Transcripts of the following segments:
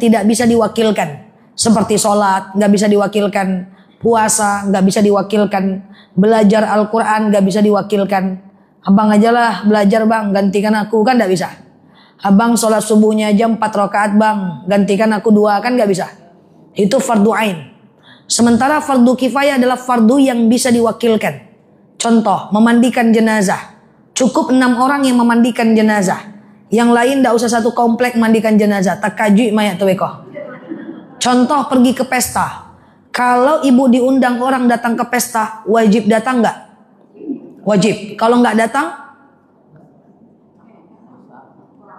tidak bisa diwakilkan. Seperti sholat, nggak bisa diwakilkan. Puasa, nggak bisa diwakilkan. Belajar Al-Quran, nggak bisa diwakilkan. Abang aja lah belajar bang, gantikan aku, kan nggak bisa. Abang sholat subuhnya aja 4 rakaat bang, gantikan aku 2, kan nggak bisa. Itu fardu ain. Sementara fardu kifayah adalah fardu yang bisa diwakilkan. Contoh, memandikan jenazah. Cukup 6 orang yang memandikan jenazah. Yang lain tidak usah satu komplek mandikan jenazah. Takajui mayat tuweko. Contoh, pergi ke pesta. Kalau ibu diundang orang datang ke pesta, wajib datang nggak? Wajib. Kalau nggak datang,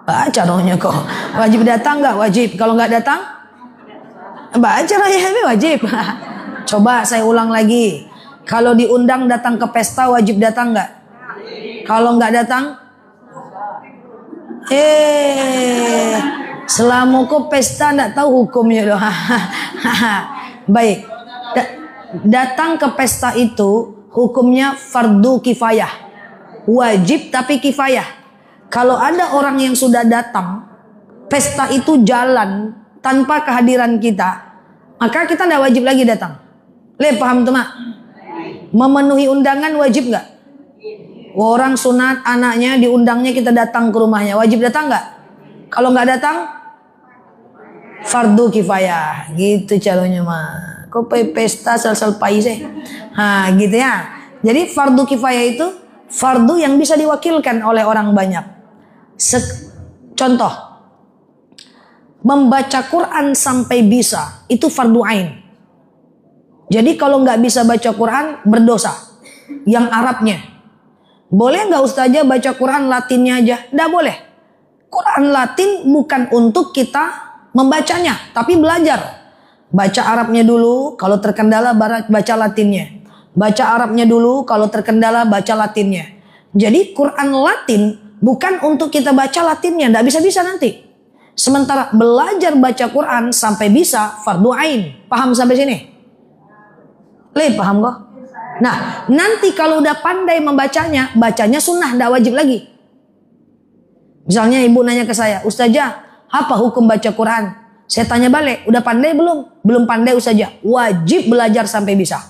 baca rohnya kok. Wajib datang nggak? Wajib. Kalau nggak datang, baca rohnya wajib. Coba saya ulang lagi. Kalau diundang datang ke pesta, wajib datang nggak? Kalau nggak datang, selama kok pesta nggak tahu hukumnya loh. Baik, datang ke pesta itu hukumnya fardu kifayah, wajib tapi kifayah. Kalau ada orang yang sudah datang, pesta itu jalan tanpa kehadiran kita, maka kita nggak wajib lagi datang. Paham tuh mak? Memenuhi undangan wajib nggak? Orang sunat anaknya diundangnya kita datang ke rumahnya, wajib datang nggak? Kalau nggak datang, fardu kifayah. Gitu caranya mah. Kok pesta sel pai sih? Gitu ya. Jadi fardu kifayah itu fardu yang bisa diwakilkan oleh orang banyak. Contoh, membaca Quran sampai bisa itu fardu ain. Jadi kalau nggak bisa baca Quran berdosa. Yang Arabnya. Boleh nggak ustazah baca Quran Latinnya aja? Nggak boleh. Quran Latin bukan untuk kita membacanya, tapi belajar. Baca Arabnya dulu, kalau terkendala baca Latinnya. Baca Arabnya dulu, kalau terkendala baca Latinnya. Jadi Quran Latin bukan untuk kita baca Latinnya, nggak bisa-bisa nanti. Sementara belajar baca Quran sampai bisa fardu ain. Paham sampai sini? Paham kok? Nah, nanti kalau udah pandai membacanya, bacanya sunnah, nggak wajib lagi. Misalnya ibu nanya ke saya, ustazah, apa hukum baca Quran? Saya tanya balik, udah pandai belum? Belum pandai ustazah, wajib belajar sampai bisa.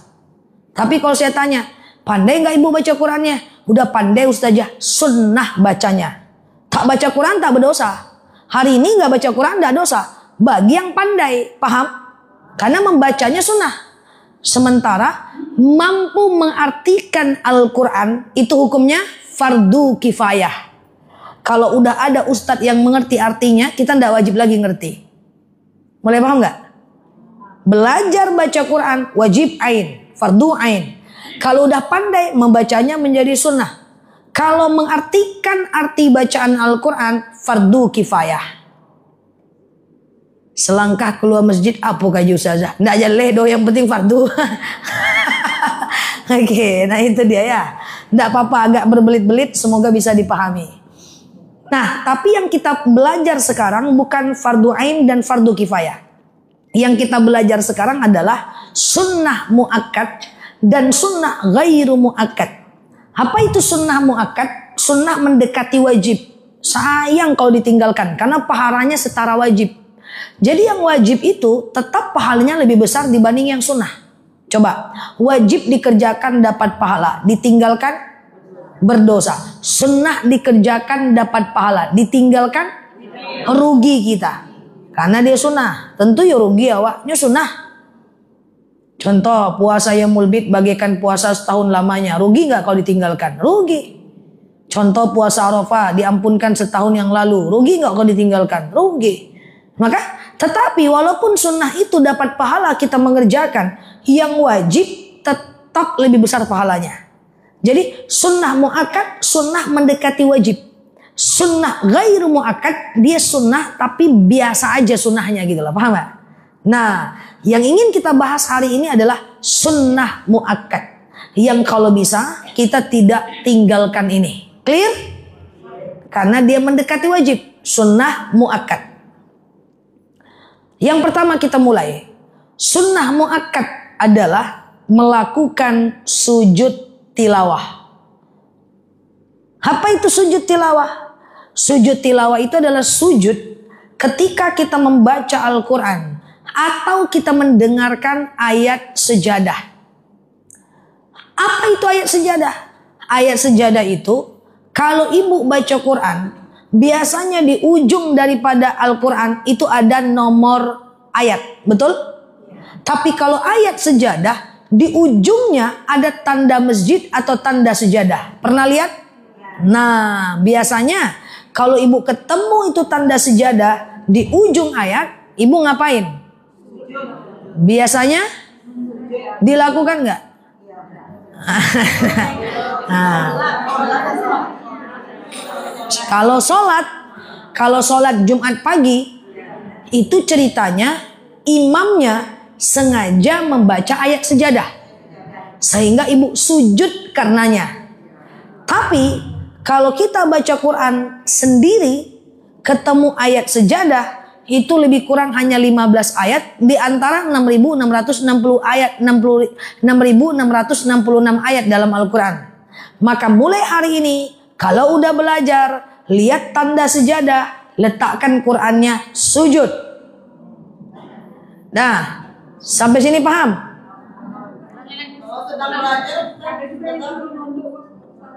Tapi kalau saya tanya, pandai nggak ibu baca Qurannya? Udah pandai ustazah, sunnah bacanya. Tak baca Quran tak berdosa. Hari ini nggak baca Quran nggak dosa. Bagi yang pandai, paham? Karena membacanya sunnah. Sementara mampu mengartikan Al-Quran itu hukumnya fardu kifayah. Kalau udah ada ustadz yang mengerti artinya, kita tidak wajib lagi ngerti. Mulai paham nggak? Belajar baca Quran wajib ain, fardu ain. Kalau udah pandai membacanya menjadi sunnah. Kalau mengartikan arti bacaan Al-Quran fardu kifayah. Selangkah keluar masjid apa kaju ustazah? Nggak jaleh doh, yang penting fardu. Oke, nah itu dia ya. Nggak apa-apa agak berbelit-belit, semoga bisa dipahami. Nah, tapi yang kita belajar sekarang bukan fardu ain dan fardu kifayah. Yang kita belajar sekarang adalah sunnah muakkad dan sunnah ghairu muakkad. Apa itu sunnah muakkad? Sunnah mendekati wajib. Sayang kalau ditinggalkan karena pahalanya setara wajib. Jadi yang wajib itu tetap pahalanya lebih besar dibanding yang sunnah. Coba, wajib dikerjakan dapat pahala, ditinggalkan berdosa. Sunnah dikerjakan dapat pahala, ditinggalkan rugi kita. Karena dia sunnah, tentu ya rugi awaknya sunnah. Contoh, puasa yaumul bid bagaikan puasa setahun lamanya. Rugi nggak kalau ditinggalkan? Rugi. Contoh puasa Arafah diampunkan setahun yang lalu. Rugi nggak kalau ditinggalkan? Rugi. Maka tetapi walaupun sunnah itu dapat pahala kita mengerjakan, yang wajib tetap lebih besar pahalanya. Jadi sunnah muakkad, sunnah mendekati wajib. Sunnah ghairu muakkad, dia sunnah tapi biasa aja sunnahnya gitu loh, paham gak? Nah, yang ingin kita bahas hari ini adalah sunnah muakkad. Yang kalau bisa kita tidak tinggalkan ini. Clear? Karena dia mendekati wajib. Sunnah muakkad. Yang pertama kita mulai. Sunnah muakkad adalah melakukan sujud tilawah. Apa itu sujud tilawah? Sujud tilawah itu adalah sujud ketika kita membaca Al-Quran atau kita mendengarkan ayat sejadah. Apa itu ayat sejadah? Ayat sejadah itu kalau ibu baca Quran, biasanya di ujung daripada Al-Quran itu ada nomor ayat, betul? Tapi kalau ayat sejadah, di ujungnya ada tanda masjid atau tanda sejadah. Pernah lihat? Nah, biasanya kalau ibu ketemu itu tanda sejadah di ujung ayat, ibu ngapain? Biasanya dilakukan nggak? Nah, kalau sholat Jumat pagi, itu ceritanya imamnya sengaja membaca ayat sejadah sehingga ibu sujud karenanya. Tapi kalau kita baca Quran sendiri ketemu ayat sejadah, itu lebih kurang hanya 15 ayat di antara 6.660 ayat, 6.666 ayat dalam Al-Quran. Maka mulai hari ini kalau udah belajar, lihat tanda sejadah, letakkan Qurannya, sujud. Nah, sampai sini paham?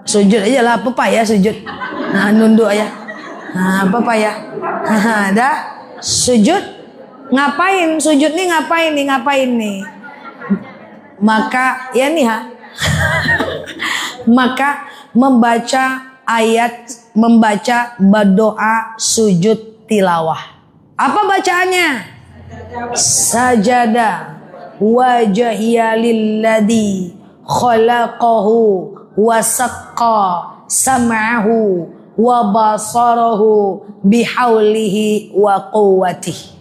Sujud aja lah, apa ya sujud. Nah, nunduk aja. Nah, apa ya? Dah, sujud. Ngapain? Sujud nih ngapain nih? Maka ya nih maka membaca ayat, membaca berdoa sujud tilawah. Apa bacaannya? Sajada wajhiya lilladzi khalaqahu wa saqqa sam'ahu wa basarahu bihaulihi wa quwwatihi.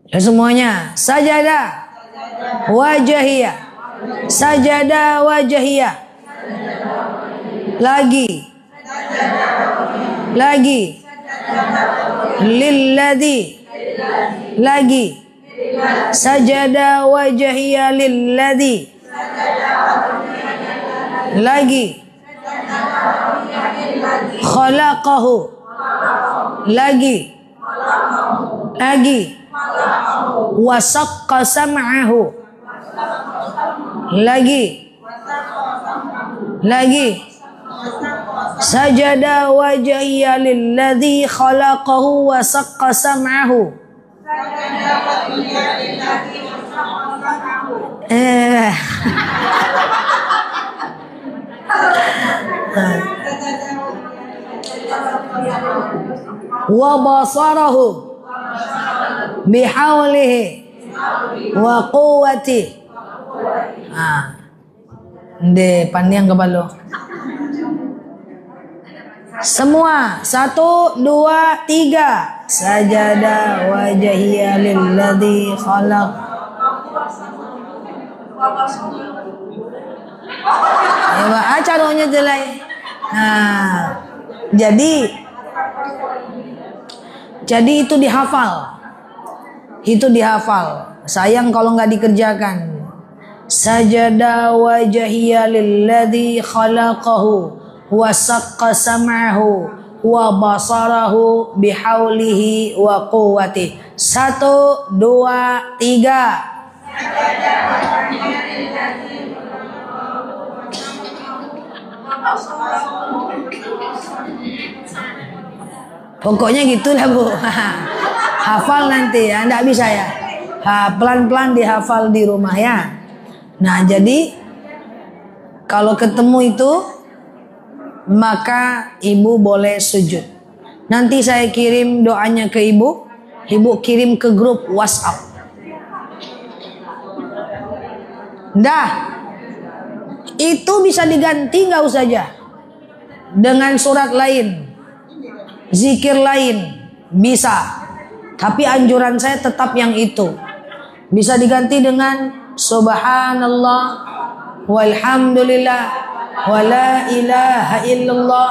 Ya semuanya, sajada wajhiya, sajada wajhiya. Lagi lilladzi, lagi sajada wajhiya lilladzi, lagi khalaqahu, lagi wasaqqa sam'ahu, lagi sajada wajhiya lilladzi khalaqahu wasaqqa sam'ahu. Wa basarahu bihaulihi wa quwwatihi. Nde pandiang kepala. Semua 1, 2, 3. Sajada wajhiya lilladzi khalaq. Ya, acaranya jelai. Nah, jadi itu dihafal. Itu dihafal. Sayang kalau nggak dikerjakan. Sajada wajhiya lilladzi khalaqahu wa saqqa sam'ahu wa basarahu bihaulihi wa quwwatihi. 1, 2, 3. Pokoknya gitulah Bu. Hafal nanti ya, enggak bisa ya. Pelan-pelan dihafal di rumah ya. Nah, jadi kalau ketemu itu maka ibu boleh sujud. Nanti saya kirim doanya ke ibu. Ibu kirim ke grup WhatsApp. Dah. Itu bisa diganti nggak usah aja dengan surat lain, zikir lain bisa. Tapi anjuran saya tetap yang itu. Bisa diganti dengan subhanallah walhamdulillah wala ilaha illallah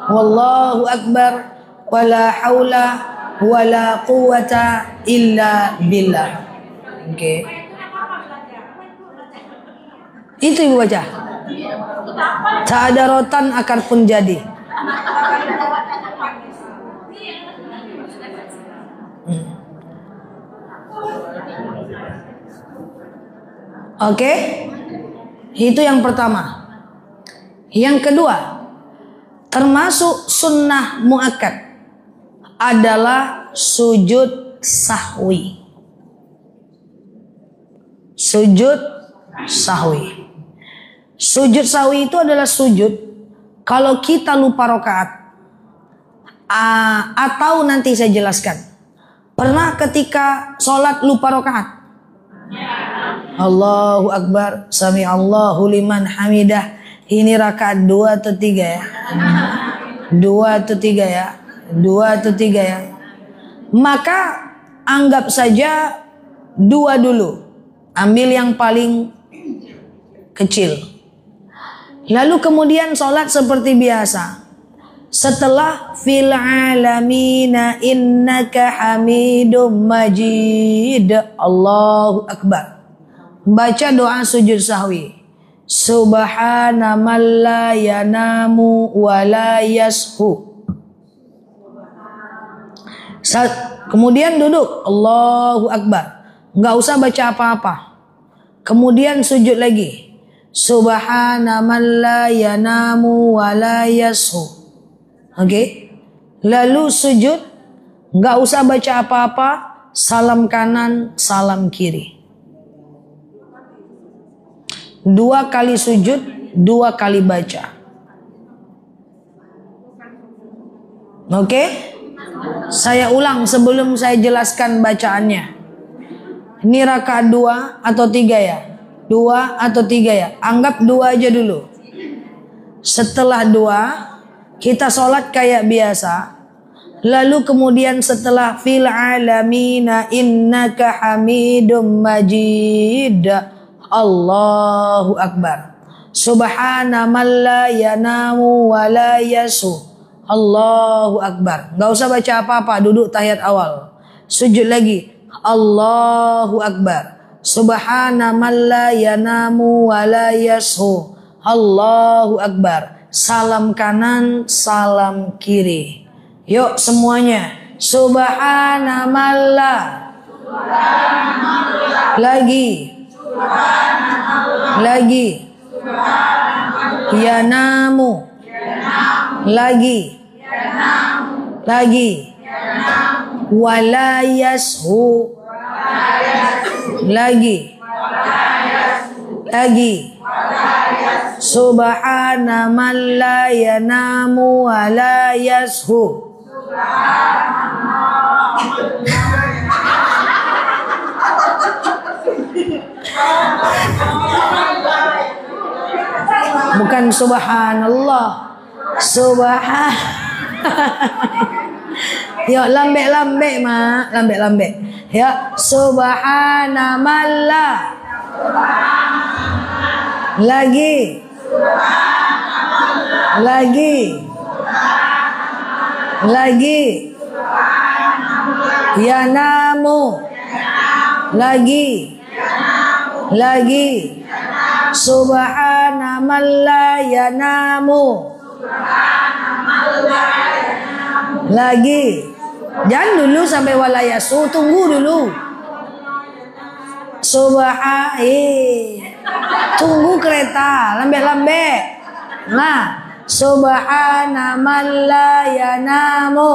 wallahu akbar wala haula wala quwata illa billah. Oke. Itu ibu baca. Tak ada rotan akar pun jadi. Oke, itu yang pertama. Yang kedua, termasuk sunnah muakkad adalah sujud sahwi. Sujud sahwi. Sujud sahwi itu adalah sujud kalau kita lupa rakaat. Atau nanti saya jelaskan. Pernah ketika sholat lupa rakaat? Allahu Akbar, sami Allahu liman hamidah. Ini rakaat 2 atau 3 ya? 2 atau 3 ya? 2 atau 3 ya? Maka anggap saja 2 dulu. Ambil yang paling kecil. Lalu kemudian sholat seperti biasa. Setelah fil alamina innaka hamidum majid, Allahu Akbar, baca doa sujud sahwi. Subhana man la yanamu wa la yashu. Kemudian duduk, Allahu Akbar, nggak usah baca apa-apa. Kemudian sujud lagi. Subhana man la yanamu wa la yashu. Oke. Lalu sujud, nggak usah baca apa-apa, salam kanan, salam kiri. 2 kali sujud, 2 kali baca. Oke? Saya ulang sebelum saya jelaskan bacaannya. Ini rakaat 2 atau 3 ya? 2 atau 3 ya? Anggap 2 aja dulu. Setelah 2, kita sholat kayak biasa. Lalu kemudian setelah fil alamina innaka hamidum majid, Allahu Akbar. Subhana man la yanamu wa la yasu, Allahu Akbar. Gak usah baca apa-apa, duduk tahiyat awal. Sujud lagi, Allahu Akbar. Subhana man la yanamu wa la yasu, Allahu Akbar. Salam kanan, salam kiri. Yuk semuanya. Subhana man la. Lagi. Lagi. Yanamu. Lagi. Lagi. Wala yashu. Lagi. Lagi. Subhana man la yanamu wa la yashu. Bukan subhanallah. Yuk lambek-lambek mak, lambek-lambek. Ya, subhana man la. Lagi. Lagi. Lagi. Yanamu. Lagi. Lagi. Subhana man la yanamu. Lagi. Jangan dulu sampai walayasu, tunggu dulu. Tunggu kereta, lambek-lambek. Nah, subhana man la yanamu.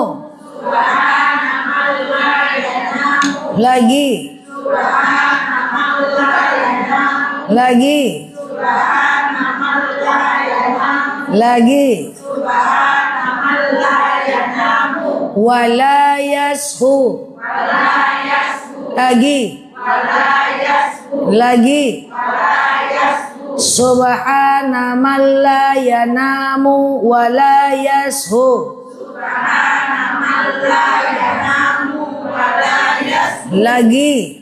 Lagi. Lagi. Lagi. Wala yashu. Lagi. Lagi. Subhana man la yanamu wa la yashu. Lagi.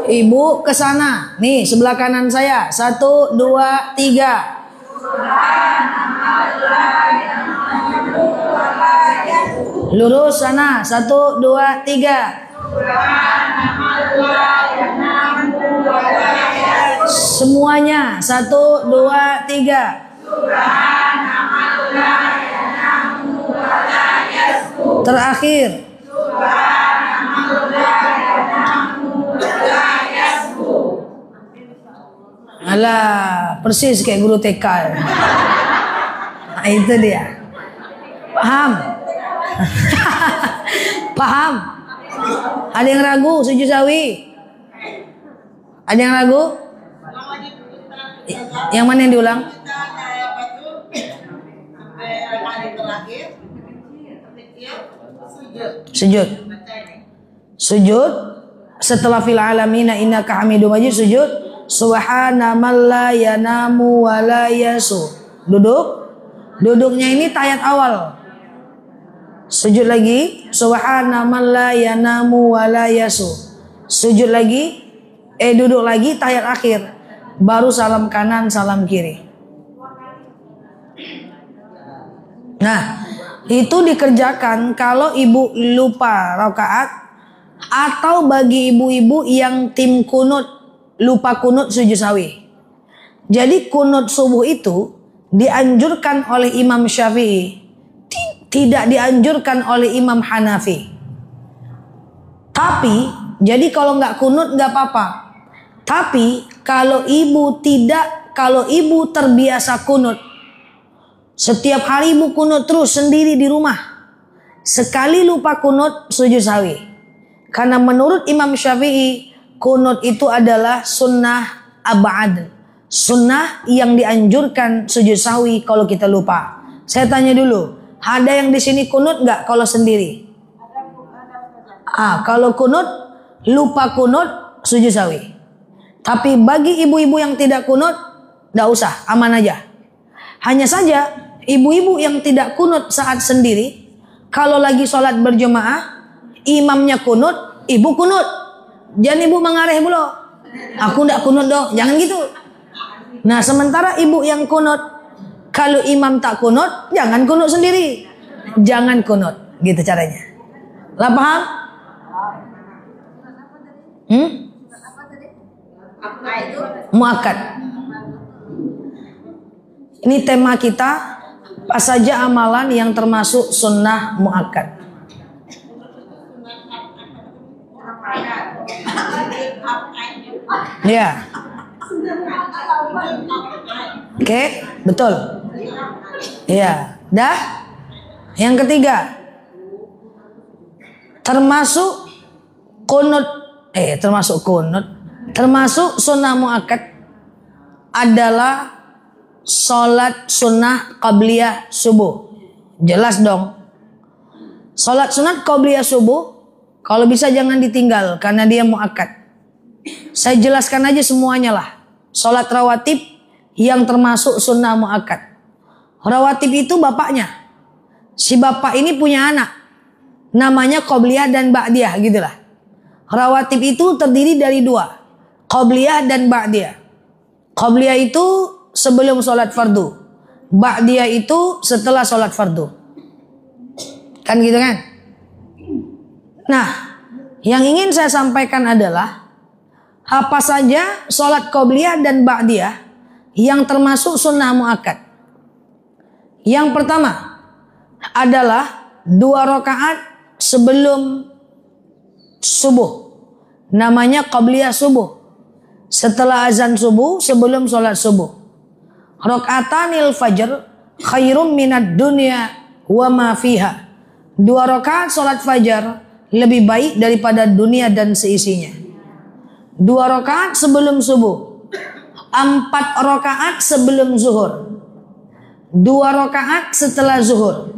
Ibu ke sana. Nih sebelah kanan saya. 1, 2, 3. Lurus sana. 1, 2, 3. Semuanya. 1, 2, 3. Terakhir. Alah, persis kayak guru TK. Nah, itu dia. Paham? Paham? Ada yang ragu sujud sawi? Ada yang ragu? Yang mana yang diulang? Sujud. Sujud setelah fil alamina innaka hamidum majid, sujud subhana man la yanamu wa la yasu. Duduknya ini tayat awal. Sujud lagi subhana man la yanamu wa la yasu. Sujud lagi duduk lagi tayat akhir. Baru salam kanan, salam kiri. Nah, itu dikerjakan kalau ibu lupa rakaat atau bagi ibu-ibu yang tim kunut, lupa kunut sujud sawi. Jadi kunut subuh itu dianjurkan oleh Imam Syafi'i, tidak dianjurkan oleh Imam Hanafi. Tapi jadi kalau nggak kunut nggak apa-apa. Tapi kalau ibu terbiasa kunut, setiap hari ibu kunut terus sendiri di rumah, sekali lupa kunut sujud sawi. Karena menurut Imam Syafi'i, kunut itu adalah sunnah abad, sunnah yang dianjurkan sujud sawi kalau kita lupa. Saya tanya dulu, ada yang di sini kunut nggak kalau sendiri? Kalau kunut, lupa kunut sujud sawi. Tapi bagi ibu-ibu yang tidak kunut, nggak usah, aman aja. Hanya saja ibu-ibu yang tidak kunut saat sendiri, kalau lagi sholat berjemaah, imamnya kunut, ibu kunut. Jangan ibu mengareh dulu. Aku ndak kunut dong, jangan gitu. Nah, sementara ibu yang kunut, kalau imam tak kunut, jangan kunut sendiri. Jangan kunut, gitu caranya. Lah paham? Muakkad. Ini tema kita, apa saja amalan yang termasuk sunnah muakkad. Ya. Oke, betul. Ya, dah. Yang ketiga, termasuk sunnah muakkad adalah sholat sunnah qabliyah subuh. Jelas dong. Sholat sunnah qabliyah subuh kalau bisa jangan ditinggal karena dia muakkad. Saya jelaskan aja semuanya lah. Sholat rawatib yang termasuk sunnah muakkad. Rawatib itu bapaknya. Si bapak ini punya anak. Namanya qabliyah dan ba'diyah gitulah. Rawatib itu terdiri dari dua. Qabliyah dan ba'diyah. Qabliyah itu sebelum sholat fardu. Ba'diyah itu setelah sholat fardu. Kan gitu kan? Nah, yang ingin saya sampaikan adalah apa saja sholat qabliyah dan ba'diyah yang termasuk sunnah muakkad. Yang pertama adalah 2 rakaat sebelum subuh. Namanya qabliyah subuh. Setelah azan subuh, sebelum sholat subuh. Rakaatanil fajr khairum minad dunya wa ma fiha. 2 rakaat sholat fajar lebih baik daripada dunia dan seisinya. 2 rakaat sebelum subuh. 4 rakaat sebelum zuhur. 2 rakaat setelah zuhur.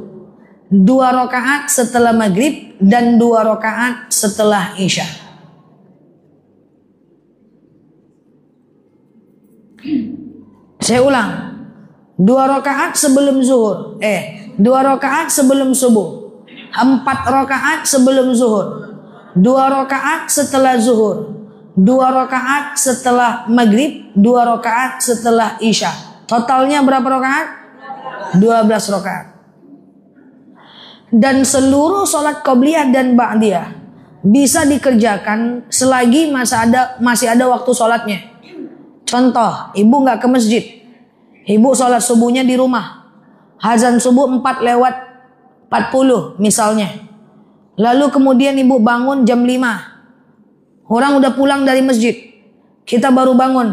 2 rakaat setelah maghrib dan 2 rakaat setelah isya. Saya ulang. 2 rakaat sebelum zuhur. 2 rakaat sebelum subuh. 4 rakaat sebelum zuhur. 2 rakaat setelah zuhur. 2 rakaat setelah maghrib. 2 rakaat setelah isya. Totalnya berapa rakaat? 12 rakaat. Dan seluruh sholat qabliyah dan ba'diyah bisa dikerjakan selagi masih ada waktu sholatnya. Contoh, ibu nggak ke masjid, ibu sholat subuhnya di rumah, azan subuh 4:40 misalnya, Lalu kemudian ibu bangun jam 5. Orang udah pulang dari masjid. Kita baru bangun.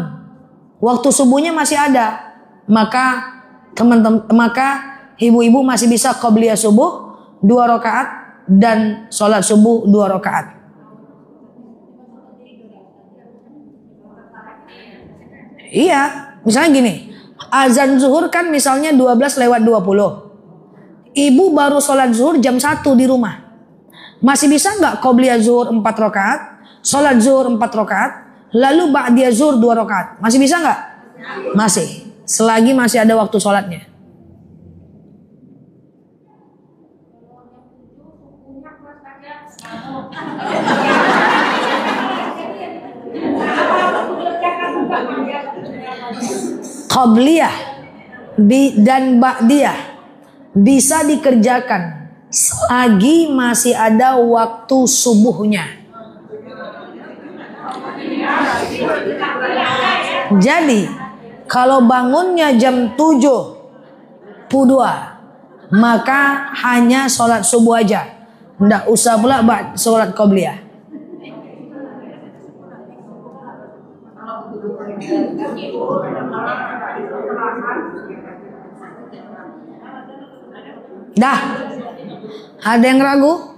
Waktu subuhnya masih ada. Maka ibu-ibu masih bisa qobliyah subuh 2 rakaat dan sholat subuh 2 rakaat. Iya, misalnya gini. Azan zuhur kan misalnya 12:20. Ibu baru sholat zuhur jam 1 di rumah. Masih bisa nggak qobliyah zuhur 4 rakaat, sholat zuhur 4 rakaat, lalu ba'diyah zuhur 2 rakaat? Masih bisa nggak? Masih. Selagi masih ada waktu sholatnya. Qobliyah dan ba'diyah bisa dikerjakan selagi masih ada waktu subuhnya. Jadi kalau bangunnya jam 7:02, maka hanya sholat subuh aja, nggak usah pula sholat qobliyah. Dah, ada yang ragu?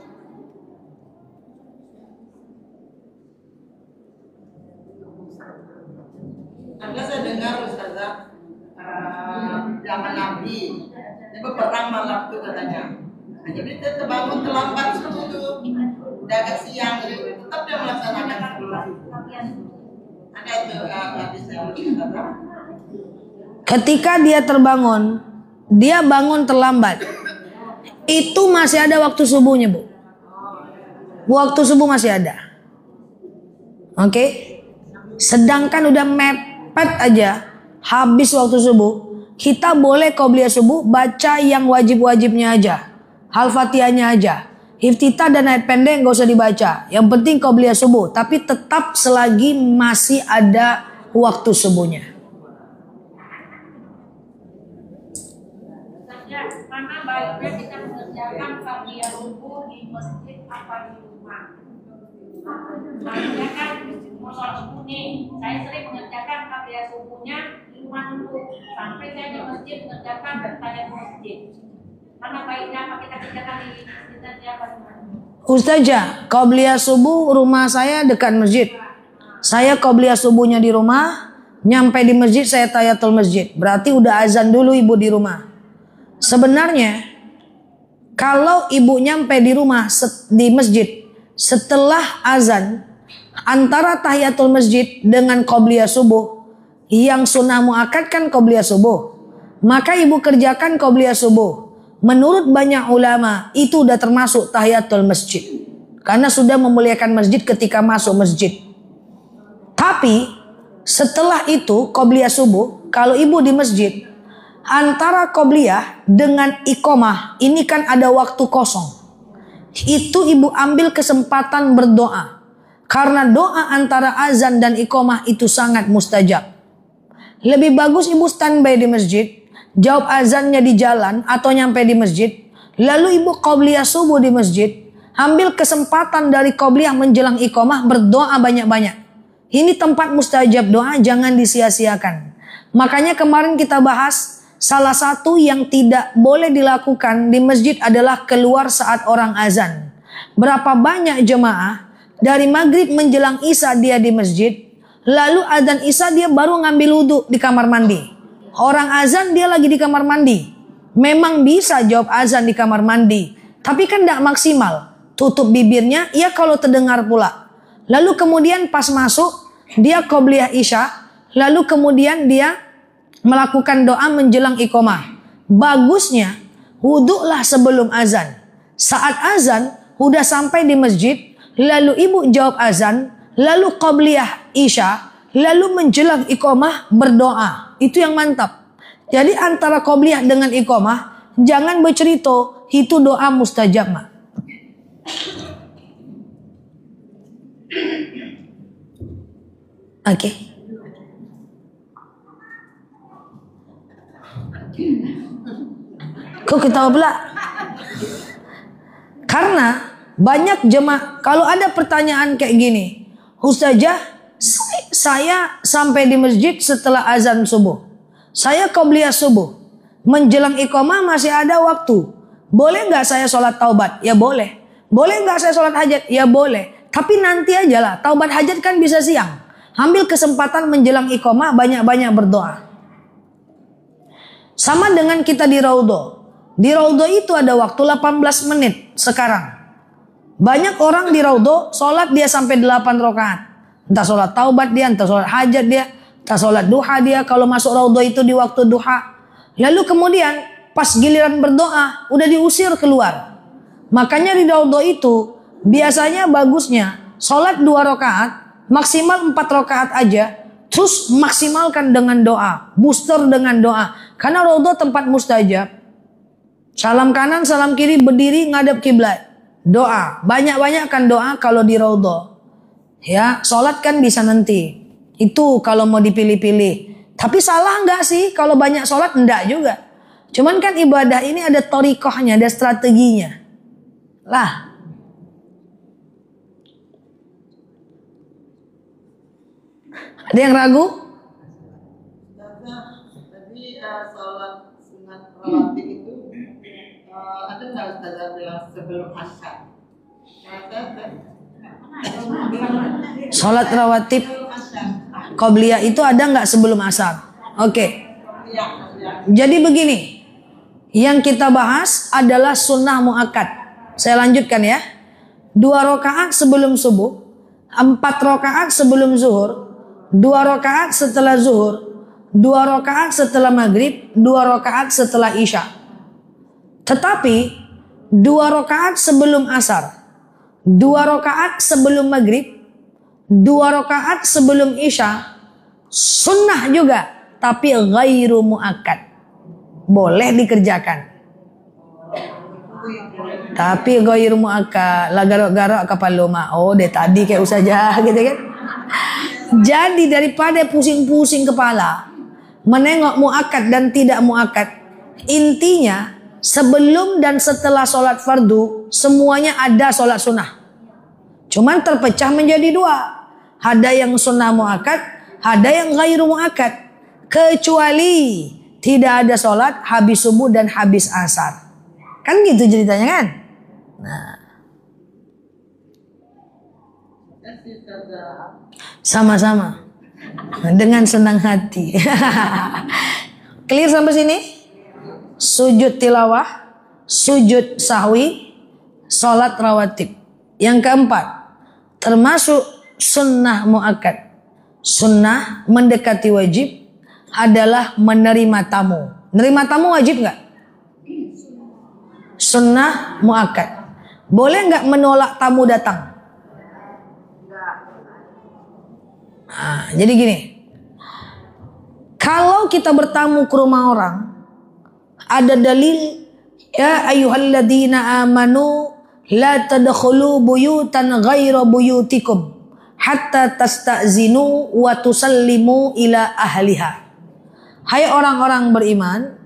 Karena saya dengar Ustazah, zaman Nabi dia berperang malam itu katanya. Nah, jadi dia terbangun terlambat subuh tuh, udah agak siang, jadi tetap dia melaksanakan sholat. Ada itu hadisnya Ustazah. Ketika dia terbangun, dia bangun terlambat. Itu masih ada waktu subuhnya, Bu. Waktu subuh masih ada. Oke? Sedangkan udah mepet aja habis waktu subuh, kita boleh qobliyah subuh baca yang wajib-wajibnya aja. Al-Fatihahnya aja. Iftitah dan ayat pendek nggak usah dibaca. Yang penting qobliyah subuh, tapi tetap selagi masih ada waktu subuhnya. Mana baiknya kita mengerjakan qobliyah subuh di masjid apa di rumah? Maksudnya kan mau sholat subuh nih, saya sering mengerjakan qobliyah subuhnya di rumah dulu sampai saya di masjid mengerjakan tahiyat masjid. Mana baiknya apa kita kerjakan di masjid saja apa di mana? Ustazah, qobliyah subuh rumah saya dekat masjid. Saya qobliyah subuhnya di rumah, nyampe di masjid saya tahiyatul masjid. Berarti udah azan dulu ibu di rumah. Sebenarnya kalau ibu nyampe di rumah di masjid setelah azan, antara tahiyatul masjid dengan qobliyah subuh, yang sunnah muakkad kan qobliyah subuh, maka ibu kerjakan qobliyah subuh. Menurut banyak ulama itu udah termasuk tahiyatul masjid, karena sudah memuliakan masjid ketika masuk masjid. Tapi setelah itu qobliyah subuh, kalau ibu di masjid, antara qobliyah dengan iqomah ini kan ada waktu kosong. Itu ibu ambil kesempatan berdoa. Karena doa antara azan dan iqomah itu sangat mustajab. Lebih bagus ibu standby di masjid, jawab azannya di jalan atau nyampe di masjid, lalu ibu qobliyah subuh di masjid, ambil kesempatan dari qobliyah menjelang iqomah, berdoa banyak-banyak. Ini tempat mustajab doa, jangan disia-siakan. Makanya kemarin kita bahas, salah satu yang tidak boleh dilakukan di masjid adalah keluar saat orang azan. Berapa banyak jemaah dari maghrib menjelang isya dia di masjid, lalu azan isya dia baru ngambil wudhu di kamar mandi. Orang azan dia lagi di kamar mandi. Memang bisa jawab azan di kamar mandi, tapi kan tidak maksimal. Tutup bibirnya, ya kalau terdengar pula. Lalu kemudian pas masuk, dia qobliyah isya, lalu kemudian dia melakukan doa menjelang iqomah. Bagusnya wudhulah sebelum azan. Saat azan udah sampai di masjid, lalu ibu jawab azan, lalu qobliyah isya, lalu menjelang iqomah berdoa. Itu yang mantap. Jadi antara qobliyah dengan iqomah jangan bercerita, itu doa mustajab mak. Oke. Kok ketawa pula? Karena Banyak jemaah, kalau ada pertanyaan kayak gini, Ustazah, saya sampai di masjid setelah azan subuh. Saya qobliyah subuh. Menjelang iqamah masih ada waktu. Boleh nggak saya sholat taubat? Ya boleh. Boleh nggak saya sholat hajat? Ya boleh. Tapi nanti aja lah. Taubat hajat kan bisa siang. Ambil kesempatan menjelang iqamah banyak-banyak berdoa. Sama dengan kita di Raudhah. Di Raudhah itu ada waktu 18 menit sekarang. Banyak orang di Raudhah sholat dia sampai 8 rakaat. Entah sholat taubat dia, entah sholat hajat dia, entah sholat duha dia. Kalau masuk Raudhah itu di waktu duha. Lalu kemudian pas giliran berdoa udah diusir keluar. Makanya di Raudhah itu biasanya bagusnya sholat 2 rakaat, maksimal 4 rakaat aja. Terus maksimalkan dengan doa, booster dengan doa. Karena Raudhah tempat mustajab. Salam kanan, salam kiri, berdiri ngadep kiblat. Doa, banyak-banyakkan doa kalau di Raudhah. Ya, sholat kan bisa nanti. Itu kalau mau dipilih-pilih. Tapi salah enggak sih kalau banyak sholat? Enggak juga. Cuman kan ibadah ini ada torikohnya, ada strateginya. Lah. Ada yang ragu? Tadi sholat sunat rawatib itu ada nggak Ustazah bilang sebelum asar? Sholat rawatib qobliyah itu ada nggak sebelum asar? Oke. Jadi begini, yang kita bahas adalah sunnah muakkad. Saya lanjutkan ya. 2 rakaat sebelum subuh, 4 rakaat sebelum zuhur, 2 rakaat setelah zuhur, 2 rakaat setelah maghrib, 2 rakaat setelah isya. Tetapi 2 rakaat sebelum asar, 2 rakaat sebelum maghrib, 2 rakaat sebelum isya, sunnah juga, tapi ghairu muakkad. Boleh dikerjakan. Tapi ghairu muakkad, la garok-garok kepala mak. Oh, deh tadi kayak Ustazah gitu kan. Jadi daripada pusing-pusing kepala menengok muakkad dan tidak muakkad, intinya sebelum dan setelah sholat fardu semuanya ada sholat sunnah. Cuman terpecah menjadi 2. Ada yang sunnah muakkad, ada yang ghairu muakkad. Kecuali tidak ada sholat habis subuh dan habis asar. Kan gitu ceritanya kan? Nah. Sama-sama. Dengan senang hati. Clear sampai sini? Sujud tilawah, sujud sahwi, sholat rawatib. Yang keempat, termasuk sunnah muakkad. Sunnah mendekati wajib adalah menerima tamu. Menerima tamu wajib nggak? Sunnah muakkad. Boleh nggak menolak tamu datang? Nah, jadi gini. Kalau kita bertamu ke rumah orang, ada dalil ya ayyuhalladzina amanu la tadkhulu buyutan ghaira buyutikum hatta tasta'zinu wa tusallimu ila ahliha. Hai orang-orang beriman,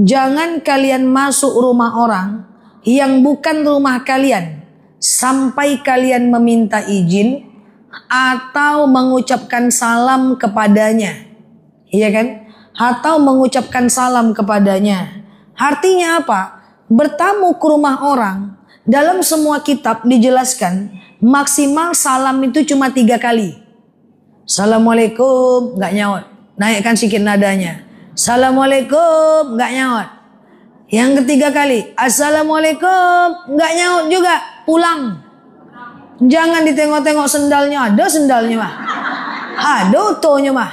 jangan kalian masuk rumah orang yang bukan rumah kalian sampai kalian meminta izin atau mengucapkan salam kepadanya. Iya kan? Atau mengucapkan salam kepadanya. Artinya apa? Bertamu ke rumah orang, dalam semua kitab dijelaskan maksimal salam itu cuma 3 kali. Assalamualaikum, nggak nyaut. Naikkan sedikit nadanya. Assalamualaikum, nggak nyaut. Yang ketiga kali, assalamualaikum, nggak nyaut juga. Pulang. Jangan ditengok-tengok sendalnya. Ada sendalnya mah. Ada otonya mah.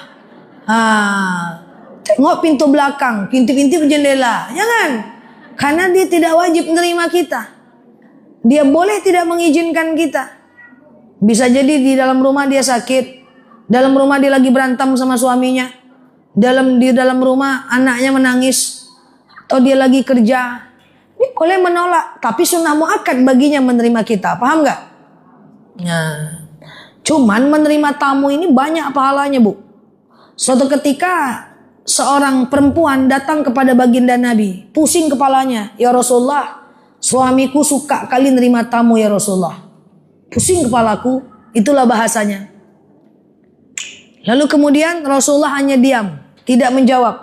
Tengok pintu belakang, pintu-pintu jendela. Jangan. Karena dia tidak wajib menerima kita. Dia boleh tidak mengizinkan kita. Bisa jadi di dalam rumah dia sakit. Dalam rumah dia lagi berantem sama suaminya. Di dalam rumah anaknya menangis. Atau dia lagi kerja. Dia boleh menolak. Tapi sunnah muakkad baginya menerima kita. Paham gak? Nah, cuman menerima tamu ini banyak pahalanya, Bu. Suatu ketika seorang perempuan datang kepada baginda Nabi, pusing kepalanya. Ya Rasulullah, Suamiku suka kali nerima tamu ya Rasulullah. Pusing kepalaku, itulah bahasanya. Lalu kemudian Rasulullah hanya diam, tidak menjawab.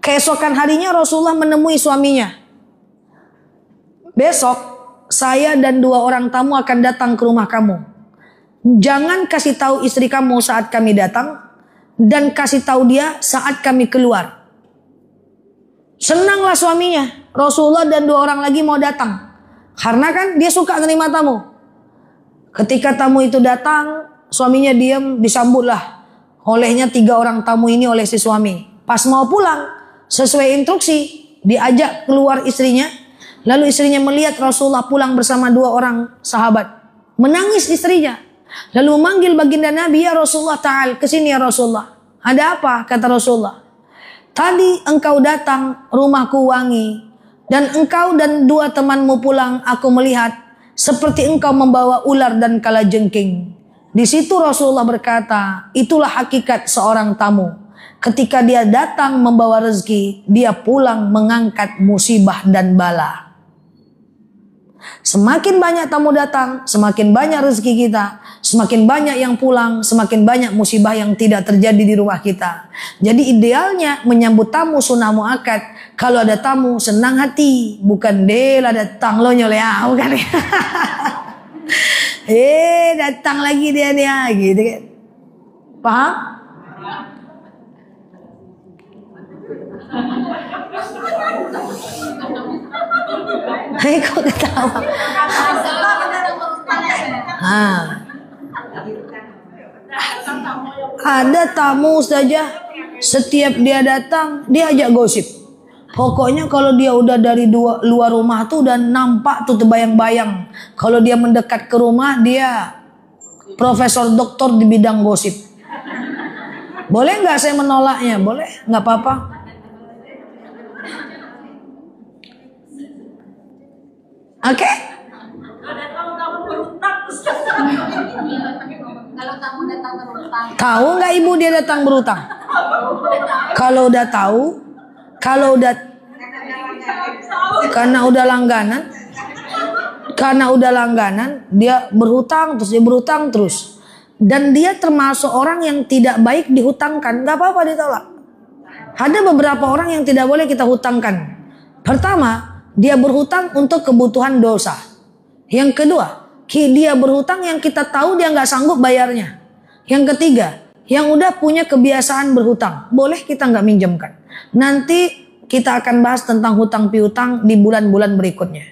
Keesokan harinya Rasulullah menemui suaminya. Besok saya dan 2 orang tamu akan datang ke rumah kamu. Jangan kasih tahu istri kamu saat kami datang, dan kasih tahu dia saat kami keluar. Senanglah suaminya. Rasulullah dan 2 orang lagi mau datang. Karena kan dia suka menerima tamu. Ketika tamu itu datang, suaminya diam, disambutlah olehnya 3 orang tamu ini oleh si suami. Pas mau pulang, sesuai instruksi, diajak keluar istrinya. Lalu istrinya melihat Rasulullah pulang bersama 2 orang sahabat. Menangis istrinya. Lalu memanggil baginda Nabi, ya Rasulullah ta'al, kesini ya Rasulullah. Ada apa? Kata Rasulullah. Tadi engkau datang, rumahku wangi. Dan engkau dan 2 temanmu pulang, aku melihat seperti engkau membawa ular dan kalajengking. Di situ Rasulullah berkata, itulah hakikat seorang tamu. Ketika dia datang membawa rezeki, dia pulang mengangkat musibah dan bala. Semakin banyak tamu datang, semakin banyak rezeki kita, semakin banyak yang pulang, semakin banyak musibah yang tidak terjadi di rumah kita. Jadi idealnya menyambut tamu sunnah muakkad. Kalau ada tamu senang hati, bukan lah datang lo nyoleh bukan. Datang lagi dia gitu kan. Paham? Kok ketawa? Ada tamu saja, setiap dia datang dia ajak gosip. Pokoknya kalau dia udah dari luar rumah tuh udah nampak tuh terbayang-bayang. Kalau dia mendekat ke rumah dia profesor doktor di bidang gosip. Boleh nggak saya menolaknya? Boleh, nggak apa-apa. Oke? Kalau tamu datang berutang. Tahu nggak ibu dia datang berutang? Kalau udah tahu, karena udah langganan, dia berhutang terus. Dan dia termasuk orang yang tidak baik dihutangkan, nggak apa-apa ditolak. Ada beberapa orang yang tidak boleh kita hutangkan. Pertama, dia berhutang untuk kebutuhan dosa. Yang kedua, dia berhutang yang kita tahu dia nggak sanggup bayarnya. Yang ketiga, yang udah punya kebiasaan berhutang, boleh kita nggak minjemkan. Nanti kita akan bahas tentang hutang piutang di bulan-bulan berikutnya.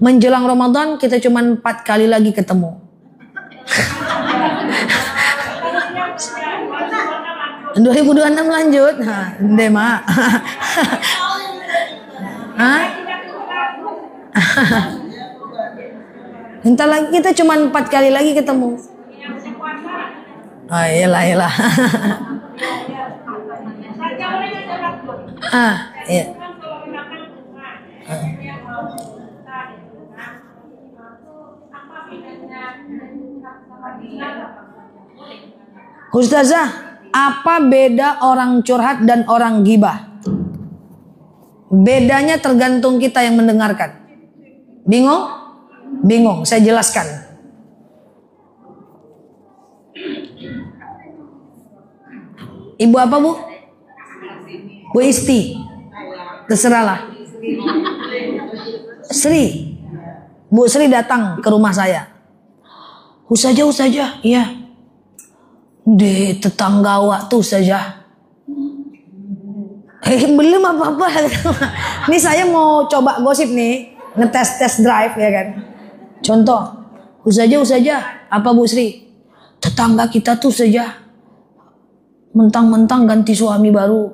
Menjelang Ramadan kita cuma 4 kali lagi ketemu. 2026 lanjut. Mak. Entar lagi kita cuma 4 kali lagi ketemu. Oh iyalah. Iya. Ustazah, apa beda orang curhat dan orang gibah? Bedanya tergantung kita yang mendengarkan. Bingung? Bingung, saya jelaskan. Ibu apa, Bu? Bu Isti. Terserahlah. Sri. Bu Sri datang ke rumah saya. Ustazah, iya. Di tetangga awak tuh saja. Belum apa-apa. Ini saya mau coba gosip nih, ngetes test drive ya kan. Contoh, Ustazah, apa Bu Sri? Tetangga kita tuh saja mentang-mentang ganti suami baru.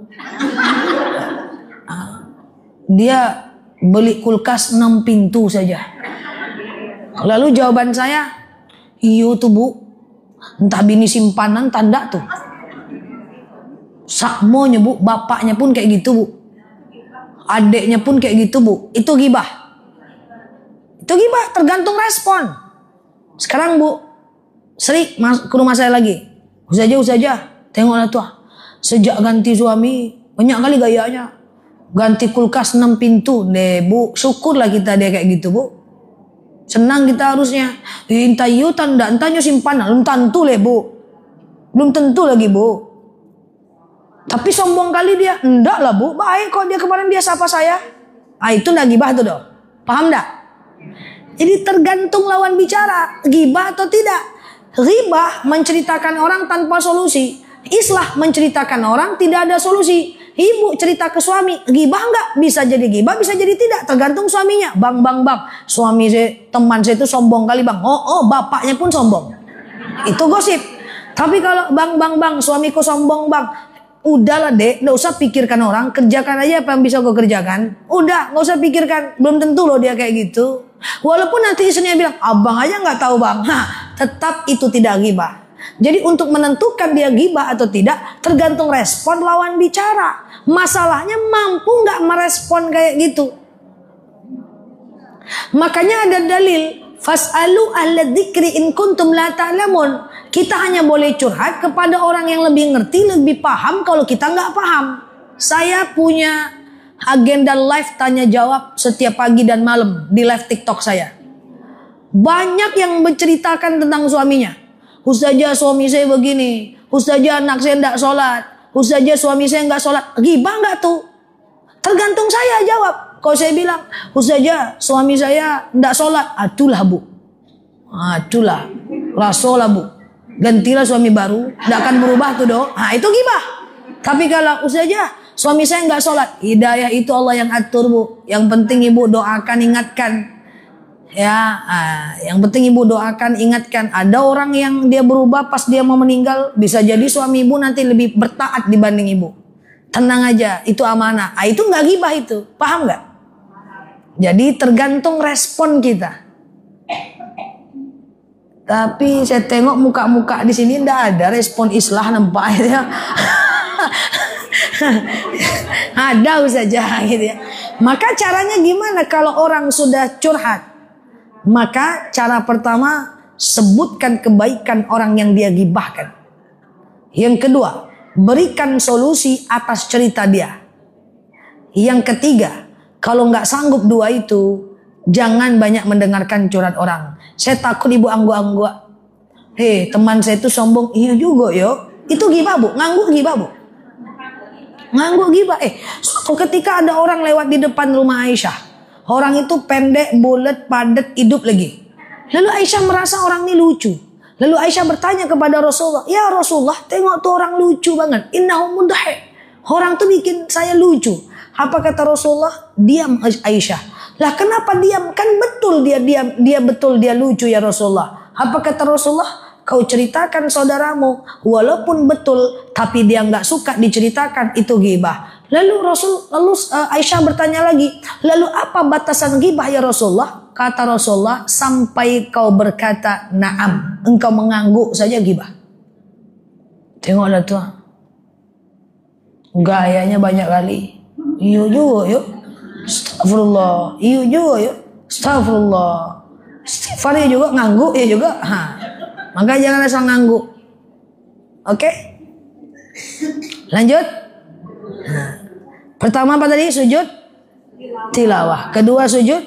Dia beli kulkas 6 pintu saja. Lalu jawaban saya, iyo tuh Bu, entah bini simpanan tanda tuh. Sakmonya Bu, bapaknya pun kayak gitu Bu. Adeknya pun kayak gitu Bu. Itu gibah. Itu gibah, tergantung respon. Sekarang Bu Sri ke rumah saya lagi. Ustazah, tengoklah tuh. Sejak ganti suami banyak kali gayanya. Ganti kulkas 6 pintu deh bu. Syukurlah kita dia kayak gitu bu. Senang kita harusnya. Entah yu tanda entahnya simpanan. Belum tentu le bu. Belum tentu lagi bu. Tapi sombong kali dia. Enggak lah bu. Baik kok dia kemarin dia sapa saya. Ah itu enggak gibah tuh dong. Paham enggak? Jadi tergantung lawan bicara. Gibah atau tidak. Ghibah menceritakan orang tanpa solusi. Islah menceritakan orang tidak ada solusi. Ibu cerita ke suami. Gibah enggak? Bisa jadi gibah, bisa jadi tidak. Tergantung suaminya. Bang. Suami saya, teman saya itu sombong kali bang. Oh bapaknya pun sombong. Itu gosip. Tapi kalau bang, suamiku sombong bang. Udahlah dek, gak usah pikirkan orang. Kerjakan aja apa yang bisa gue kerjakan. Udah, gak usah pikirkan. Belum tentu loh dia kayak gitu. Walaupun nanti istrinya bilang, abang aja gak tahu bang. Nah, tetap itu tidak gibah. Jadi untuk menentukan dia gibah atau tidak, tergantung respon lawan bicara. Masalahnya mampu gak merespon kayak gitu. Makanya ada dalil. Fas'alu ahla dzikri in kuntum la ta'lamun. Kita hanya boleh curhat kepada orang yang lebih ngerti, lebih paham kalau kita nggak paham. Saya punya agenda live tanya jawab setiap pagi dan malam di live TikTok saya. Banyak yang menceritakan tentang suaminya. Ustazah suami saya begini. Ustazah anak saya nggak sholat. Ustazah suami saya nggak sholat. Gibah nggak tuh? Tergantung saya jawab. Kalau saya bilang, Ustazah suami saya nggak sholat. Atulah bu. Atulah. Rasolah bu. Gantilah suami baru. Nggak akan berubah tuh dong. Nah itu gibah. Tapi kalau Ustazah suami saya nggak sholat. Hidayah itu Allah yang atur bu. Yang penting ibu doakan, ingatkan. Ya, yang penting ibu doakan, ingatkan. Ada orang yang dia berubah pas dia mau meninggal. Bisa jadi suami ibu nanti lebih bertaat dibanding ibu. Tenang aja, itu amanah. Itu nggak gibah itu. Paham nggak? Jadi tergantung respon kita. Tapi saya tengok muka-muka di sini ndak ada respon islah nampaknya. Ada saja gitu ya. Maka caranya gimana kalau orang sudah curhat? Maka cara pertama sebutkan kebaikan orang yang dia gibahkan. Yang kedua, berikan solusi atas cerita dia. Yang ketiga, kalau nggak sanggup dua itu, jangan banyak mendengarkan curhat orang. Saya takut ibu angguk-angguk. Teman saya itu sombong. Iya juga yo. Itu gibah bu, ngangguk gibah bu. Ngangguk gibah. Suatu ketika ada orang lewat di depan rumah Aisyah. Orang itu pendek, bulat, padat, hidup lagi. Lalu Aisyah merasa orang ini lucu. Lalu Aisyah bertanya kepada Rasulullah, ya Rasulullah, tengok tuh orang lucu banget. Innahu mudhih. Orang tuh bikin saya lucu. Apa kata Rasulullah? Diam Aisyah. Lah kenapa diam? Kan betul dia betul dia lucu ya Rasulullah. Apa kata Rasulullah? Kau ceritakan saudaramu walaupun betul tapi dia nggak suka diceritakan, itu ghibah. Lalu Aisyah bertanya lagi, lalu apa batasan ghibah ya Rasulullah? Kata Rasulullah, sampai kau berkata na'am, engkau mengangguk saja ghibah. Tengoklah tuh, gayanya banyak kali. Iyo juga yuk. Astagfirullah. Iyo juga yuk. Astagfirullah. Istighfar juga, ngangguk ya juga. Maka jangan asal ngangguk. Oke? Lanjut. Pertama apa tadi? Sujud tilawah. Kedua sujud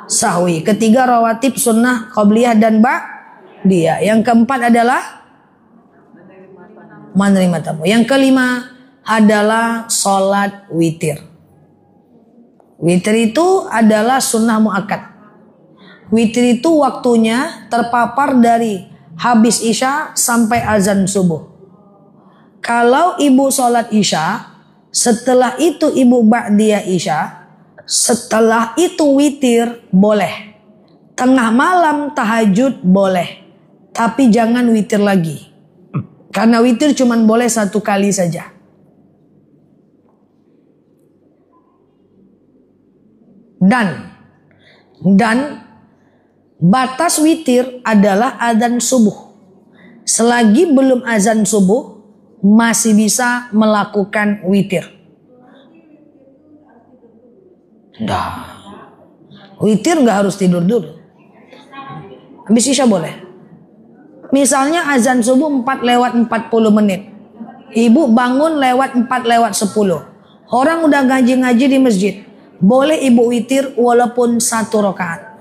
sahwi. Ketiga rawatib sunnah qabliyah dan ba'diyah. Yang keempat adalah menerima tamu. Yang kelima adalah sholat witir. Witir itu adalah sunnah muakkad. Witir itu waktunya terpapar dari habis isya sampai azan subuh. Kalau ibu sholat isya, setelah itu ibu ba'diyah isya, setelah itu witir boleh. Tengah malam tahajud boleh. Tapi jangan witir lagi. Karena witir cuma boleh 1 kali saja. Dan batas witir adalah azan subuh. Selagi belum azan subuh, masih bisa melakukan witir. Witir nggak harus tidur dulu. Habis isya boleh. Misalnya azan subuh 4 lewat 40 menit. Ibu bangun lewat 4 lewat 10. Orang udah ngaji-ngaji di masjid, boleh ibu witir walaupun 1 rakaat.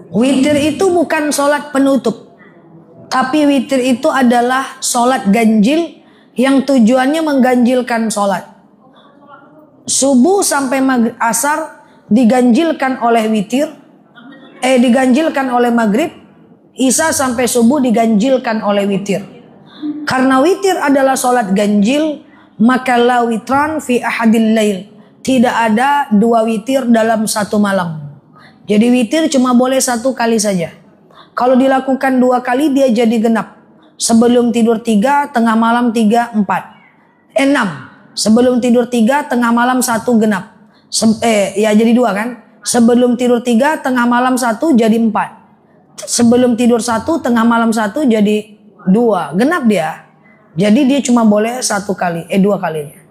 Witir itu bukan sholat penutup, tapi witir itu adalah sholat ganjil yang tujuannya mengganjilkan sholat. Subuh sampai asar diganjilkan oleh witir, diganjilkan oleh maghrib. Isya sampai subuh diganjilkan oleh witir. Karena witir adalah sholat ganjil, maka la witran fi ahadil lail. Tidak ada 2 witir dalam 1 malam. Jadi witir cuma boleh 1 kali saja. Kalau dilakukan 2 kali dia jadi genap. Sebelum tidur 3, tengah malam 3, 4. 6. Sebelum tidur 3, tengah malam 1 genap. Ya jadi 2 kan. Sebelum tidur 3, tengah malam 1 jadi 4. Sebelum tidur 1, tengah malam 1 jadi 2. Genap dia. Jadi dia cuma boleh 1 kali, 2 kalinya.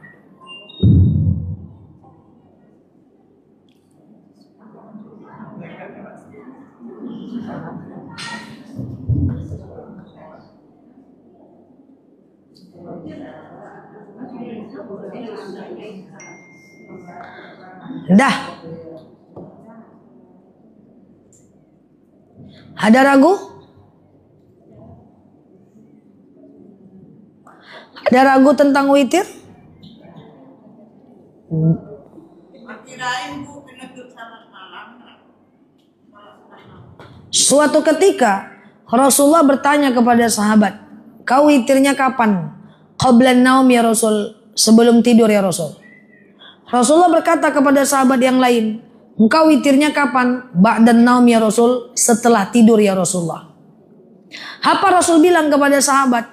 Dah. Ada ragu? Ada ragu tentang witir? Suatu ketika Rasulullah bertanya kepada sahabat, "Kau witirnya kapan?" "Qablan naum ya Rasul." Sebelum tidur ya Rasul. Rasulullah berkata kepada sahabat yang lain, "Engkau witirnya kapan?" "Ba'dan naum ya Rasul." Setelah tidur ya Rasulullah. Apa Rasul bilang kepada sahabat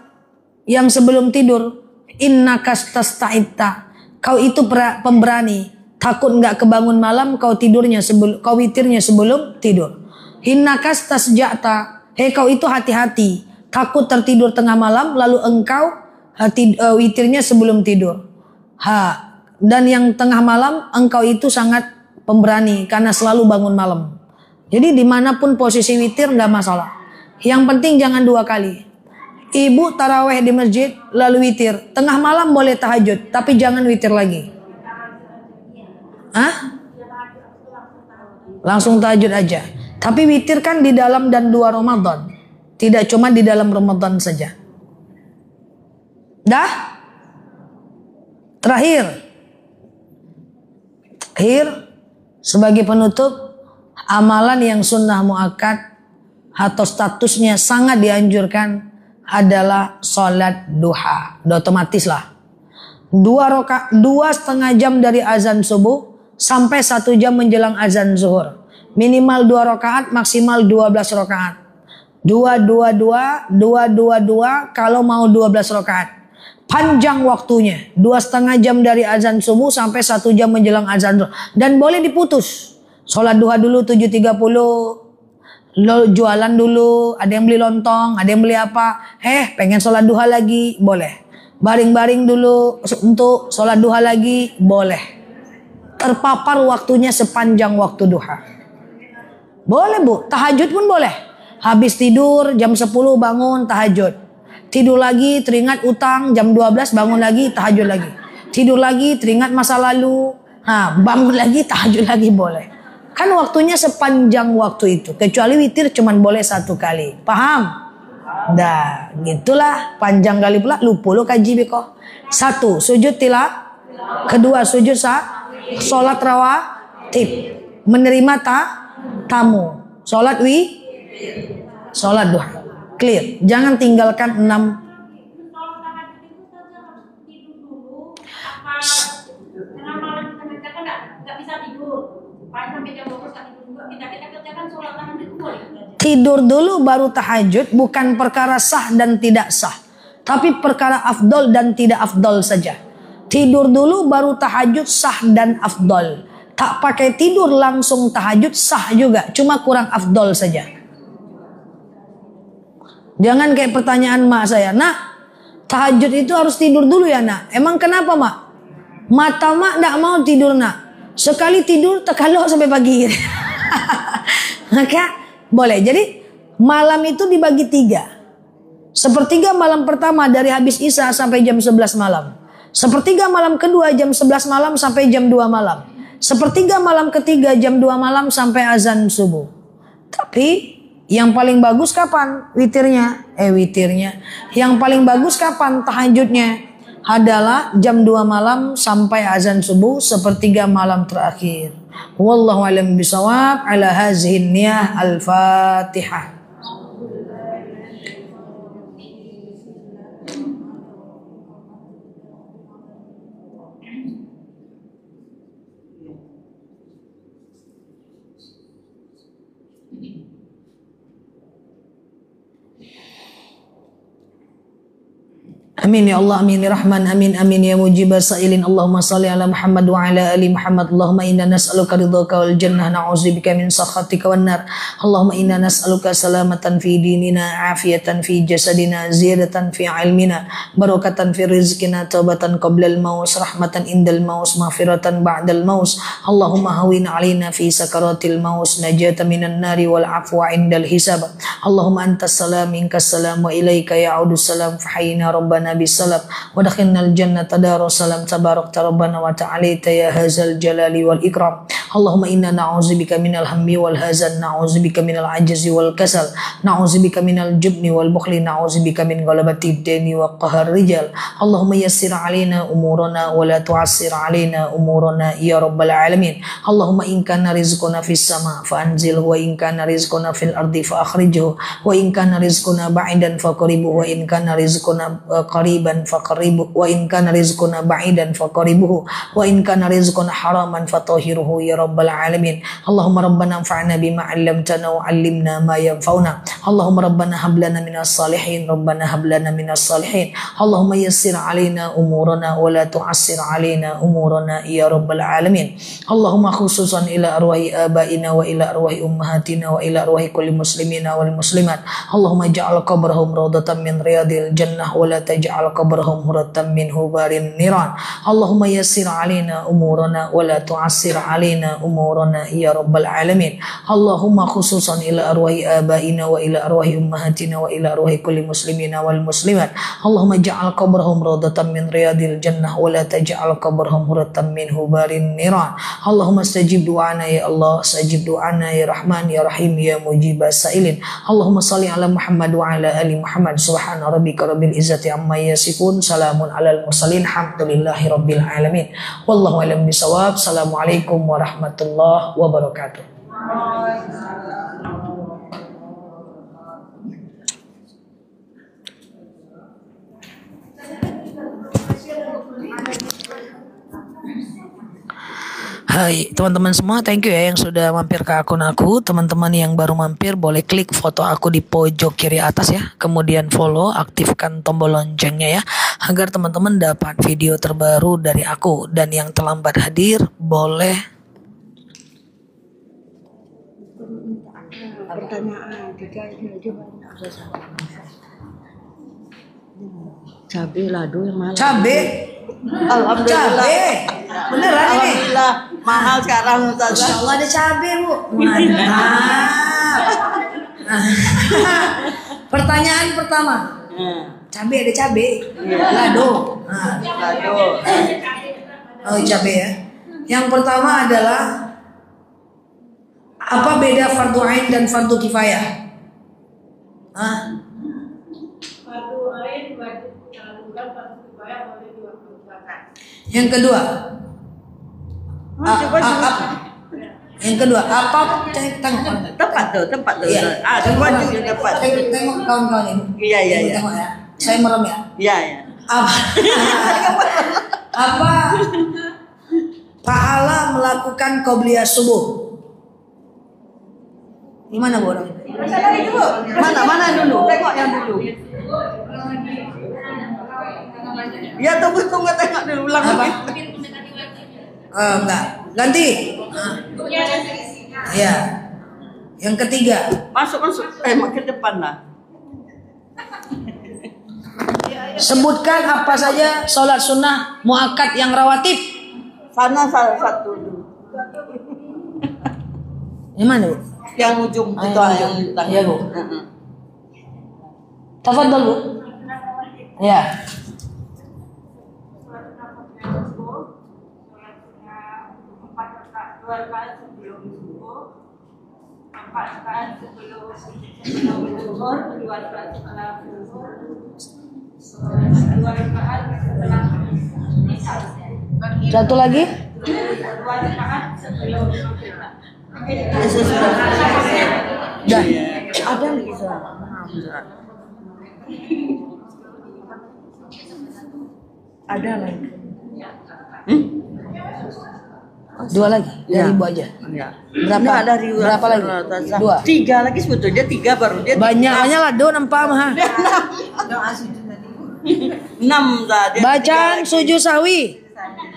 yang sebelum tidur? "Innaka tasta'idta." Kau itu pemberani, takut enggak kebangun malam, kau witirnya sebelum tidur. "Innaka tasja'ta." Kau itu hati-hati, takut tertidur tengah malam lalu engkau witirnya sebelum tidur. Dan yang tengah malam engkau itu sangat pemberani karena selalu bangun malam. Jadi dimanapun posisi witir nggak masalah. Yang penting jangan 2 kali. Ibu taraweh di masjid lalu witir. Tengah malam boleh tahajud, tapi jangan witir lagi. Langsung tahajud aja. Tapi witir kan di dalam dan 2 Ramadan. Tidak cuma di dalam Ramadan saja. Dah? Terakhir sebagai penutup, amalan yang sunnah muakkad atau statusnya sangat dianjurkan adalah sholat duha. Udah otomatis lah. 2,5 jam dari azan subuh sampai 1 jam menjelang azan zuhur. Minimal 2 rakaat, maksimal 12 rakaat. 2 kalau mau 12 rakaat. Panjang waktunya, 2,5 jam dari azan subuh sampai 1 jam menjelang azan zuhur. Dan boleh diputus. Sholat duha dulu 7.30, jualan dulu, ada yang beli lontong, ada yang beli apa, pengen sholat duha lagi, boleh. Baring-baring dulu untuk sholat duha lagi, boleh. Terpapar waktunya sepanjang waktu duha. Boleh Bu, tahajud pun boleh. Habis tidur jam 10 bangun tahajud. Tidur lagi teringat utang, jam 12 bangun lagi tahajud lagi. Tidur lagi teringat masa lalu, bangun lagi tahajud lagi, boleh. Kan waktunya sepanjang waktu itu. Kecuali witir cuman boleh 1 kali. Paham? Dah, gitulah panjang kali pula. Lupa lo kaji beko. 1, sujud tilak. 2, sujud sholat rawatib. Menerima tamu. Sholat sholat duha. Clear. Jangan tinggalkan 6. Tidur dulu baru tahajud bukan perkara sah dan tidak sah, tapi perkara afdol dan tidak afdol saja. Tidur dulu baru tahajud sah dan afdol. Tak pakai tidur langsung tahajud sah juga, cuma kurang afdol saja. Jangan kayak pertanyaan mak saya, "Nak, tahajud itu harus tidur dulu ya nak?" "Emang kenapa mak?" "Mata mak tidak mau tidur nak." Sekali tidur takalok sampai pagi. Maka boleh. Jadi malam itu dibagi 3. Sepertiga malam pertama dari habis Isya sampai jam 11 malam. Sepertiga malam kedua jam 11 malam sampai jam 2 malam. Sepertiga malam ketiga jam 2 malam sampai azan subuh. Tapi yang paling bagus kapan? Witirnya. Yang paling bagus kapan? Tahajudnya. Adalah jam 2 malam sampai azan subuh, sepertiga malam terakhir. Wallahu a'lam bishawab. Ala hazihi niyah. Al-Fatihah. Amin ya Allah, amin ya Rahman, amin amin ya mujibah sa'ilin. Allahumma salli ala Muhammad wa ala ali Muhammad. Allahumma inna nas'aluka ridhaka wal jannah, na'udzubika min sakhatika wan nar. Allahumma inna nas'aluka salamatan fi dinina, afiyatan fi jasadina, ziyadatan fi ilmina, barakatan fi rizqina, taubatan qablal maus, rahmatan indal maus, maghfiratan ba'dal maus. Allahumma hawin alaina fi sakaratil maus, najatan minan nari wal afwa indal hisab. Allahumma antas salam minkas salam wa ilaika ya'udus salam, fahayyina rabbana bisalam wa dakhalnal jannata darussalam, tabarakta rabbana wa ta'alaita ya hadzal jalali wal ikram. Allahumma inna na'udzubika minal hammi wal hazan, na'udzubika minal ajzi wal kasal, na'udzubika minal jubni wal bukhli, na'udzubika min ghalabati ad-dini wa qahar rijal. Allahumma yassir alaina umurana wa la tu'assir alaina umurana ya rabbal alamin. Allahumma in kana rizquna fis sama fa anzilhu, wa in kana rizquna fil ardi fa akhrijhu, wa in kana rizquna ba'idan fa qaribuhu, wa in kana rizquna qariban faqribu, wa in kana rizquna ba'idan faqribuhu, wa in kana rizquna haraman fatahhiruhu ya rabbal alamin. Allahumma rabbana anfa'na bima 'allamtana wa 'allimna ma yanfa'una. Allahumma rabbana hab lana minas salihin, rabbana hab lana minas salihin. Allahumma yassir 'alaina umurana wa la tu'assir 'alaina umurana ya rabbal alamin. Allahumma khususan ila arwahi abaina wa ila arwahi ummahatina wa ila arwahi kulli muslimina wal muslimat. Allahumma ja'al qabrahum rawdatan min riyadil jannah wa la taj'al qabrahum huratan min hubarin niran. Allahumma yassir alaina umurana wa la tu'assir alaina umurana ya rabbal alamin. Allahumma khususan ila arwahi abaina wa ila arwahi ummahatina wa ila arwahi kulli muslimina wal muslimat. Allahumma ja'al qabrahum rawdatan min riyadil jannah wa la taj'al qabrahum huratan min hubarin niran. Allahumma stajib du'ana ya Allah, stajib du'ana ya Rahman ya Rahim ya mujibah sa'ilin. Allahumma salli ala Muhammad wa ala ali Muhammad. Subhana rabbika rabbil izzati amma yasifun, salamun alal mursalin, alhamdulillahi rabbil alamin. Wallahu a'lam bishawab. Assalamualaikum warahmatullahi wabarakatuh. Hai teman-teman semua, thank you ya yang sudah mampir ke akun aku. Teman-teman yang baru mampir boleh klik foto aku di pojok kiri atas ya. Kemudian follow, aktifkan tombol loncengnya ya, agar teman-teman dapat video terbaru dari aku. Dan yang terlambat hadir boleh pertanyaan cabai lado yang mahal. cabe. Alhamdulillah. Cabe. Beneran ini? Alhamdulillah. Mahal sekarang Masya Ustazah. Allah ada cabe bu. Mantap. Pertanyaan pertama. Cabe ada cabe. Lado. Nah. Lado. Oh cabe ya. Yang pertama adalah apa beda fardu ain dan fardu kifayah? Hah? Fardu ain wajib dilakukan, fardu kifayah boleh diwakilkan. Yang kedua. Coba dulu. Yang kedua apa? Tengok. Tempat tuh. Iya. Coba dulu tempat. Tengok kawan-kawan ini. Iya. Tengok ya. Saya merem ya. Iya. Apa? Apa pahala melakukan qobliyah subuh? Gimana bu orang? Mana dulu? Tengok yang dulu. Ya tunggu tengok dulu ulang Apa? lagi. Enggak. Ganti. Ya. Yang ketiga. Masuk. Ke depan lah. Sebutkan apa saja sholat sunnah muakkad yang rawatib. Sana salah satu dulu. Yang mana, Bu? Yang ujung Ah, itu yang yang ujung. tengah. Iya, Bu. Tafadhol, Bu. Ya. Satu lagi. Dah. Ada lagi Ustaz. Ada lagi. Dua lagi. Dari Ya. Ibu aja. Ya. Berapa? Nggak, dari Berapa lagi? Ustazah. Dua. 3 lagi sebetulnya 3 baru dia. Banyak lah do nampak mah. Doa sujud tadi. 6 tadi. Bacaan sujud sahwi.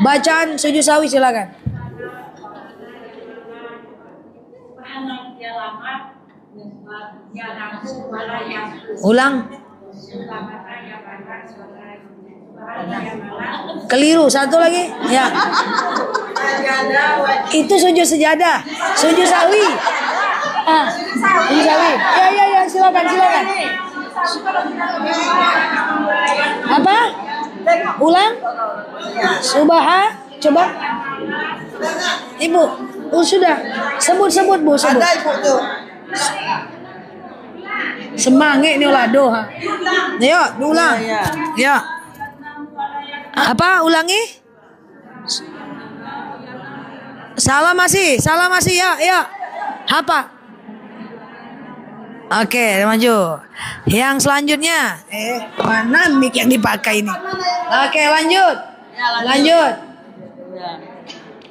Bacaan sujud sahwi silakan. Ulang. Keliru, satu lagi. Ya. Itu sujud sejadah. Sujud sahwi. Ah, sujud sahwi. Ya, silakan. Apa? Ulang. Subha, coba. Ibu, sudah. Sebut Bu, sebut. Ada Ibu tuh. Semangat nih olado ha. Yuk, diulang. Ya. Ya. Apa? Ulangi. Salah masih ya. Apa? Oke, maju. Yang selanjutnya, mana mic yang dipakai ini? Oke, lanjut. Lanjut. Ya.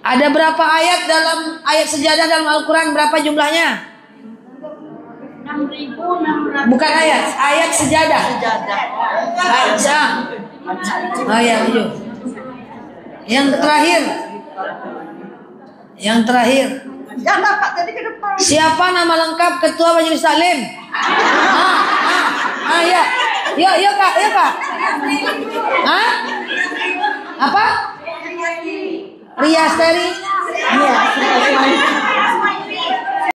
Ada berapa ayat dalam ayat sejadah dalam Al-Quran? Berapa jumlahnya? 6.600. Bukan ayat sejadah. Sejadah. Baca. Oh ya, maju. Yang terakhir. Yang dapat tadi ke depan. Siapa nama lengkap Ketua Majelis Taklim? Ya. Ya Kak. Hah? Apa? Riasteri. Iya.